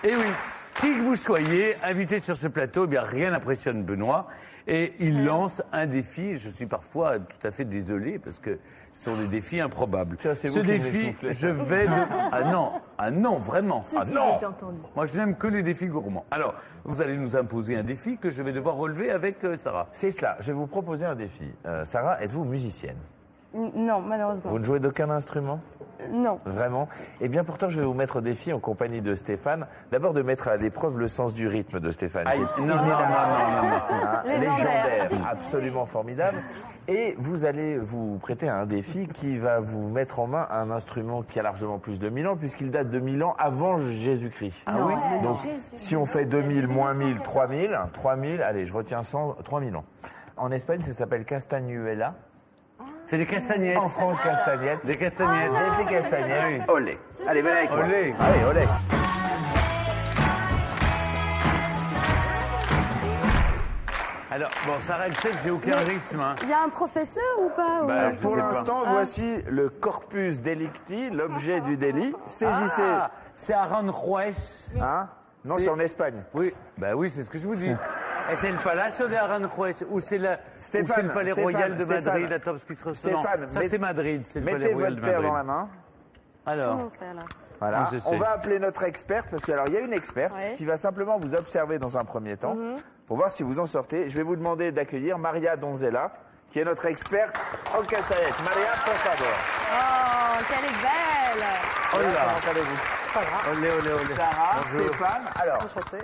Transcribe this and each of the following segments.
Et oui, qui que vous soyez, invité sur ce plateau, eh bien rien n'impressionne Benoît. Et il lance un défi. Je suis parfois tout à fait désolé parce que ce sont des défis improbables. Ça, c'est Ce vous qui me défi, soufflez. je vais de... Ah non, vraiment. Si, Ah si, non. j'ai entendu. Moi, je n'aime que les défis gourmands. Alors, vous allez nous imposer un défi que je vais devoir relever avec Sarah. C'est cela, je vais vous proposer un défi. Sarah, êtes-vous musicienne? Non, malheureusement. Vous ne jouez d'aucun instrument? Non. Vraiment? Eh bien, pourtant, je vais vous mettre au défi en compagnie de Stéphane. D'abord, de mettre à l'épreuve le sens du rythme de Stéphane. Aïe, non, Hein, Légendaire. absolument formidable. Et vous allez vous prêter à un défi qui va vous mettre en main un instrument qui a largement plus de 1000 ans, puisqu'il date de 1000 ans avant Jésus-Christ. Ah oui? Donc, si on fait 2000, moins 1000, 3000, allez, je retiens 100, 3000 ans. En Espagne, ça s'appelle Castañuela. C'est des castagnettes. En France, castagnettes. Des castagnettes. Défi castagnettes. Olé. Allez, venez avec moi. Olé. Allez, olé. Alors, bon, Sarah, elle sait que j'ai aucun rythme. Hein. Il y a un professeur ou pas Bah, ou- je Pour sais pas. l'instant, voici le corpus delicti, l'objet du délit. Saisissez. Ah, c'est Aranjuez. Hein? Non, C'est- c'est en Espagne. Oui, bah oui, c'est ce que je vous dis. Et c'est le Palacio de Aranjuez ou c'est le palais royal de Madrid. Attends, parce qu'il se ressemble. Non, Stéphane, ça c'est Madrid, c'est le palais Mettez royal votre de père Madrid. dans la main. Alors, Comment faire là? Voilà. Moi, je sais. On va appeler notre experte parce qu'il y a une experte Ouais. qui va simplement vous observer dans un premier temps pour voir si vous en sortez. Je vais vous demander d'accueillir Maria Donzella, qui est notre experte en castagnette. Maria, por favor. Oh, qu'elle est belle! oh là, Comment allez-vous? olé, olé, olé. Sarah, Stéphane. Alors, Enchantée.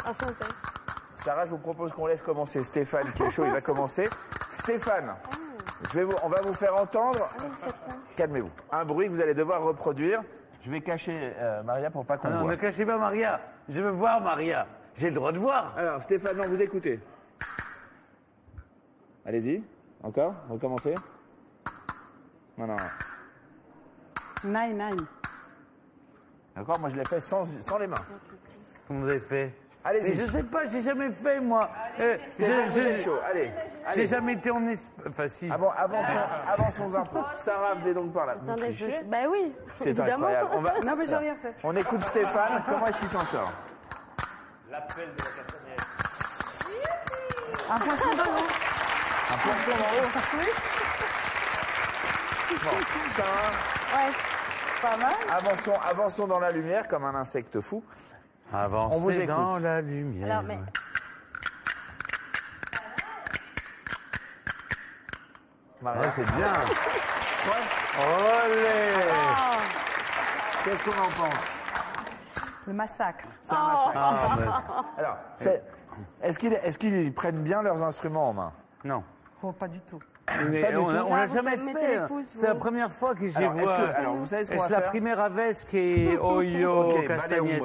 Sarah, je vous propose qu'on laisse commencer Stéphane, qui est chaud, il va commencer. Stéphane, on va vous faire entendre. Calmez-vous. Un bruit que vous allez devoir reproduire. Je vais cacher Maria pour pas qu'on Non, voit. ne cachez pas Maria. Je veux voir Maria. J'ai le droit de voir. Alors, Stéphane, non, vous écoutez. Allez-y. Encore. Recommencez. Non. Nine. Encore, moi je l'ai fait sans les mains. Comment vous avez fait? Allez-y. Mais je sais pas, j'ai jamais fait moi. Stéphane, vous êtes chaud. Allez. J'ai jamais été en Espagne. Enfin, si. Ah bon, avançons un peu. Sarah, venez donc par là. Vous Attendez, trichez. bah oui, C'est évidemment. incroyable. Non, mais j'ai rien fait. On écoute Stéphane. Comment est-ce qu'il s'en sort? Un poisson dans l'eau. Un poisson en haut. Bon, Sarah, Ouais. Pas mal. avançons dans la lumière comme un insecte fou. On vous Avancez écoute. dans la lumière. Alors, mais. Maria, Ouais, c'est bien. quoi? Olé. Qu'est-ce qu'on en pense? Le massacre. C'est un massacre. Ah, Alors, est-ce qu'ils prennent bien leurs instruments en main? non. Oh, pas du tout. Mais Pas du on tout. l'a Ah, vous jamais mettez fait. les pouces, C'est la vous. première fois que j'y Alors, vois. alors, vous savez ce qu'on Est-ce va la faire? première vez que Oyo Ok, Vale Umbre.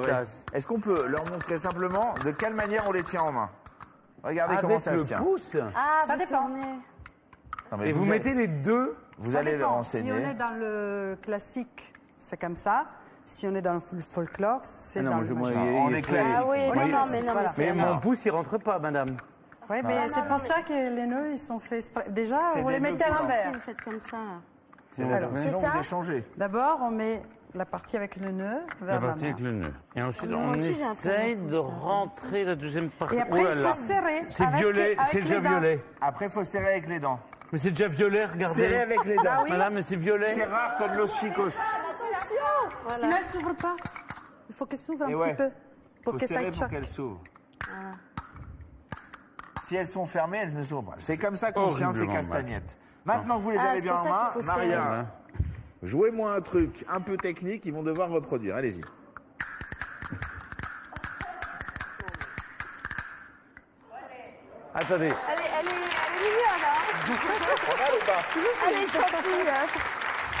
Castagnetas. Est-ce qu'on peut leur montrer simplement de quelle manière on les tient en main? Regardez comment Avec ça se le tient. pouce. Ah, ça dépend. Non, mais Et vous mettez les deux. Vous Ça allez leur dépend. Si on enseigner. est dans le classique, c'est comme ça. Si on est dans le folklore, c'est Ah non, dans moi, le je- moi, machin. On il est faut- classique. Ah oui, non, non, mais Voilà. c'est Mais mort. mon pouce, il rentre pas, madame. Oui, mais c'est pour ça que les nœuds, ils sont faits exprès. Déjà, C'est vous les des mettez à nœuds l'envers. Si vous faites comme ça. Sinon, Alors, sinon c'est vous ça échangez. D'abord, on met la partie avec le nœud La vers la partie main. avec le nœud. Et ensuite, Moi on aussi, j'ai un peu essaye de de pouce, rentrer la deuxième partie. Et après, Oh là il là. faut serrer. C'est avec- violet, avec c'est les déjà dents. violet. Après, il faut serrer avec les dents. Mais c'est déjà violet, Serrer regardez. avec les dents. Madame, mais c'est violet. C'est rare comme los chicos. Sinon, elle ne s'ouvre pas. Il faut qu'elle s'ouvre un Et petit ouais. peu. Pour Faut que ça serrer pour choque. qu'elles s'ouvrent. Si elles sont fermées, elles ne s'ouvrent pas. C'est comme ça qu'on tient ces Horriblement castagnettes. Maintenant que vous les Ah, avez c'est bien pour en ça main, qu'il faut serrer. Maria, jouez-moi un truc un peu technique, ils vont devoir reproduire. Allez-y. Attendez. Elle est mignonne, hein. Pas mal ou pas? Elle est gentille. hein.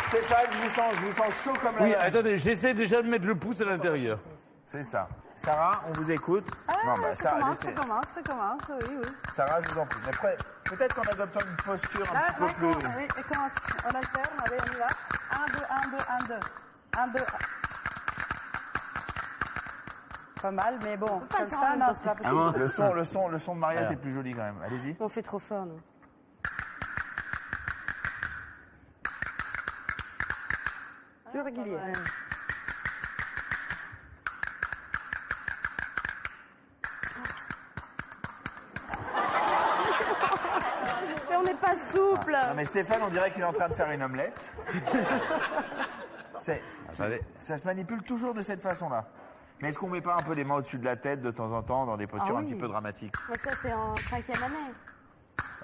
Stéphane, je vous sens chaud comme la Oui, lame. attendez, j'essaie déjà de mettre le pouce à l'intérieur. C'est ça. Sarah, on vous écoute. non, bah, Ça commence, laissez- ça commence, ça commence. Oui, oui. Sarah, je vous en prie. Mais après, peut-être qu'en adoptant une posture un Là, petit peu là, plus... oui, et commence. On alterne, allez, on y va. 1, 2, 1, 2, 1, 2. 1, 2. Pas mal, mais bon, pas comme le ça, faire en non, même c'est pas temps. possible. Le son de Maria était plus joli quand même. Allez-y. On fait trop fort, nous. Plus régulier. mais Stéphane, on dirait qu'il est en train de faire une omelette. Attendez. Ça se manipule toujours de cette façon-là. Mais est-ce qu'on met pas un peu les mains au-dessus de la tête de temps en temps dans des postures un petit peu dramatiques? Mais ça, c'est en 5e année.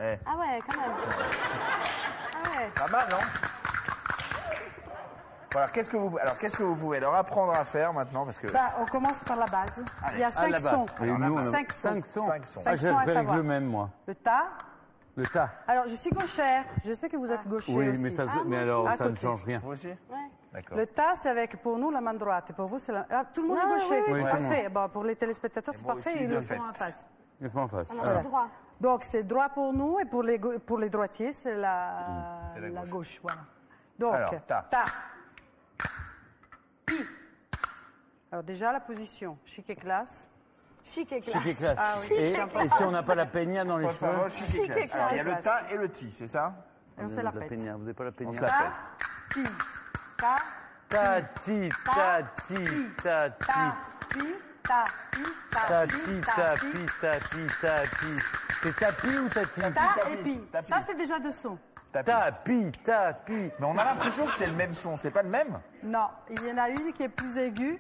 Eh. Ah ouais, quand même. Ah ouais. Pas mal, non? Bon, alors, qu'est-ce que vous pouvez leur apprendre à faire maintenant? Parce que Bah, on commence par la base. Il y a 5 la base. sons. Et nous, on a 5 sons. 5 sons. 5 sons. Ah, Cinq j'ai sons à fait avec savoir. le même, moi. Le ta. Le ta. Alors, je suis gauchère. Je sais que vous êtes gaucher Oui, aussi. mais, ça, Ah, mais moi alors, aussi. ça À ne côté. change rien. vous aussi? Ouais. D'accord. Le ta, c'est avec, pour nous, la main droite. Et pour vous, c'est la... Ah, tout le monde Ah, est gaucher. oui, oui, C'est tout le parfait. Bon, pour les téléspectateurs, Et c'est moi parfait. aussi, Ils de le fait. font en face. Il faut en face. Ah non, Alors, c'est droit. Donc, c'est droit pour nous. Et pour les droitiers, c'est C'est la la gauche. gauche. Voilà. Donc, Alors, ta. Pi. Alors, déjà, la position. Chic et classe. Chic et classe. chic et classe. Ah oui, et, sympa. et si on n'a pas la peña dans les Por cheveux? favor, chic et classe. Alors, il y a le classe. ta et le ti, c'est ça? Et on se la La pète. peña, vous n'avez pas la peña? On se la pète. Pi. Ta. Tati, tati, tati. Ta. Pi. Ta. Pi. Ta. Tati, Pi. Ta. tapi, Pi. tapi, tapi. C'est tapi ou tati? Ta Tapi, et pi. tapi. Ça, c'est déjà 2 sons. Tapi. Tapi, tapi. Mais on a l'impression que c'est le même son, c'est pas le même? Non, il y en a une qui est plus aiguë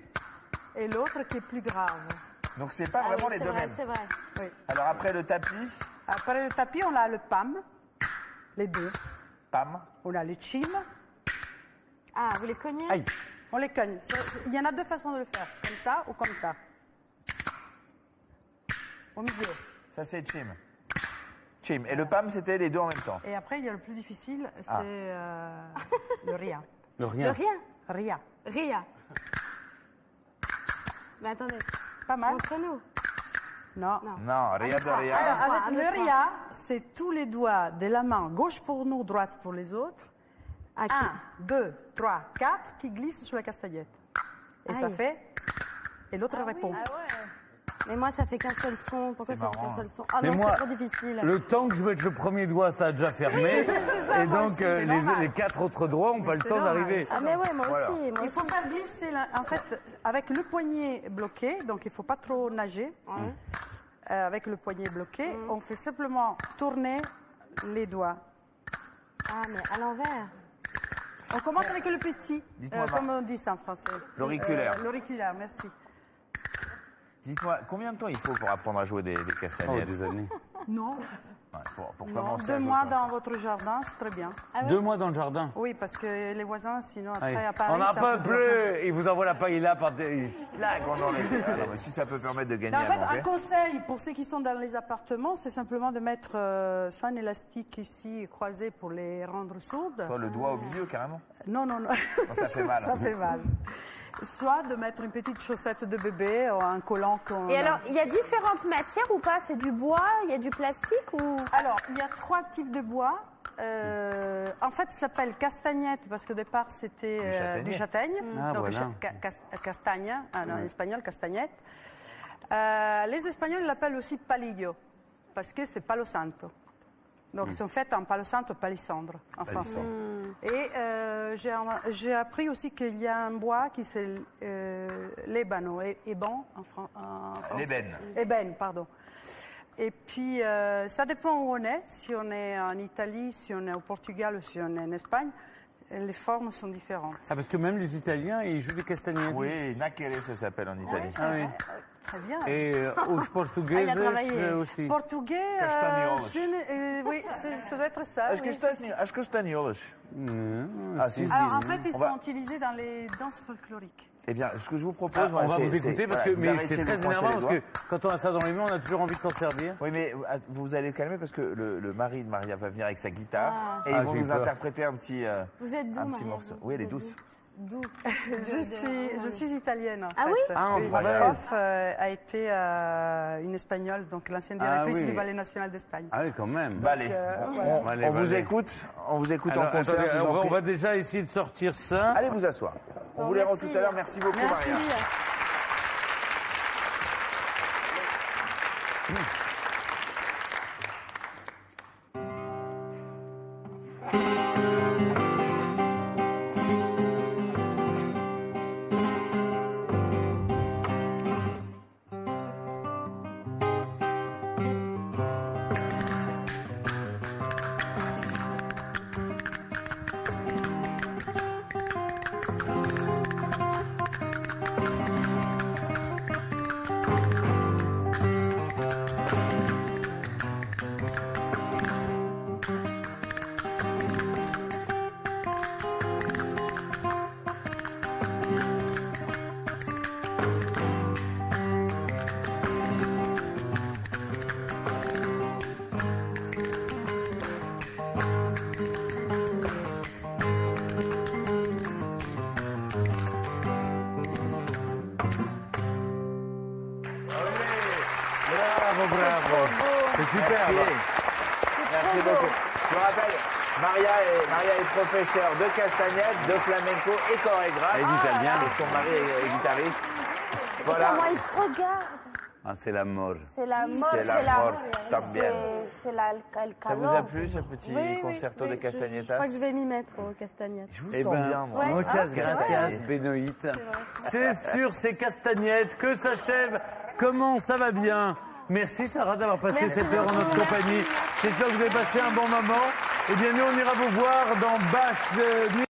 et l'autre qui est plus grave. Donc c'est pas Ah vraiment oui, les c'est deux vrai, mêmes. c'est vrai. Oui. Alors après le tapis, Après le tapis, on a le pam, les deux. pam. On a le chim, Ah, vous les cognez? Aïe. on les cogne. Il y en a 2 façons de le faire, comme ça ou comme ça. Au milieu. Ça c'est chim. Chim. Et le pam, c'était les deux en même temps. Et après, il y a le plus difficile, c'est Ah. le ria. Le Le rien. rien. Ria. Ria. Mais attendez, Pas mal? montre-nous. Non. Non, rien de rien. Alors, fois, avec un le autre ria, c'est tous les doigts de la main, gauche pour nous, droite pour les autres. Ah, qui- 1, 2, 3, 4 qui glissent sur la castagnette. Et ça Aïe. fait. Et l'autre répond. Mais moi, ça fait qu'un seul son. Pourquoi C'est ça fait marrant, qu'un seul hein. son? Ah Mais non, moi, c'est trop difficile. Le temps que je mette le premier doigt, ça a déjà fermé. Et moi donc, aussi, c'est normal. les 4 autres doigts n'ont pas le c'est temps normal. d'arriver. Ah, mais ouais, moi Voilà. aussi. Moi Il faut aussi. faire glisser, en fait, avec le poignet bloqué, donc il ne faut pas trop nager. Avec le poignet bloqué, on fait simplement tourner les doigts. Ah, mais à l'envers. On commence avec le petit, Dites-moi, comme on dit ça en français. L'auriculaire. L'auriculaire, merci. Dites-moi, combien de temps il faut pour apprendre à jouer des Oh, castagnettes? des années. Non, Ouais, pour non, commencer 2 à jouer mois comme dans ça. votre jardin, c'est très bien. 2 mois dans le jardin. Oui, parce que les voisins, sinon, après, Allez. à Paris, On n'en c'est un peut peu dur. plus. Il vous envoie la paella par... Pendant l'été. Ah non, mais si ça peut permettre de gagner En à fait, manger. un conseil pour ceux qui sont dans les appartements, c'est simplement de mettre soit un élastique ici croisé pour les rendre sourdes. Soit le doigt au milieu, carrément. Non, non, non. Non, ça fait mal. Ça fait mal. Soit de mettre une petite chaussette de bébé ou un collant qu'on Et a. alors, il y a différentes matières ou pas? C'est du bois, il y a du plastique ou... Alors, il y a 3 types de bois. En fait, ça s'appelle castagnette parce qu'au départ, c'était châtaignier. du châtaigne. Ah, Donc, voilà. castagne, en espagnol, castagnette. Les Espagnols l'appellent aussi palillo parce que c'est palo santo. Donc, ils sont faits en palo santo, palissandre, en français. Et j'ai appris aussi qu'il y a un bois qui c'est l'ébano, ébène en français. L'ébène. Ébène, pardon. Et puis, ça dépend où on est. Si on est en Italie, si on est au Portugal ou si on est en Espagne, les formes sont différentes. Ah, parce que même les Italiens, ils jouent des castagnettes. Oui, naquere, ça s'appelle en Italie. Ah oui. Très bien. Et aux portugaises travaillé. aussi. Portugais, Castanholas. oui, ça doit être ça. As oui. castanholas. Ah, si, Alors, en si. fait, ils On sont va- utilisés dans les danses folkloriques. Eh bien, ce que je vous Ah, propose, moi, on va c'est- vous écouter parce que voilà, vous mais arrêtez c'est de très vous coincer énervant les parce que doigts. quand on a ça dans les mains, on a toujours envie de s'en servir. Oui, mais vous allez calmer parce que le mari de Maria va venir avec sa guitare et Ah, ils vont j'ai nous peur. interpréter un petit, Vous êtes d'où, un petit Maria, morceau. vous Oui, elle est êtes douce. D'où? Je suis italienne, en Ah fait. oui Ah, en Ma vrai. prof a été une Espagnole, donc l'ancienne directrice Ah oui. du Ballet National d'Espagne. Ah oui, quand même. Ballet. voilà. Ballet, On vous ballet. écoute en Alors, concert. attendez, je vous en on prie. va déjà essayer de sortir ça. Allez vous asseoir. On vous les rend merci. tout à l'heure. Merci beaucoup, Merci. Maria. bravo. C'est super. Merci beaucoup. Je vous rappelle, Maria est professeure de castagnette, de flamenco et chorégraphe. Et d'italien. Et son mari est guitariste. Voilà. Comment ils se regardent. Ah, c'est la mort. C'est la mort, C'est la mort, también. c'est la el Ça vous a plu ce petit concerto de Je Castagnetas? crois que je vais m'y mettre au castagnettes. Je vous Eh sens ben, bien, moi. muchas gracias, Benoît. C'est sur ces castagnettes que s'achève Comment ça va bien. Merci Sarah d'avoir passé cette heure en notre compagnie. J'espère que vous avez passé un bon moment. Eh bien, nous, on ira vous voir dans Bâche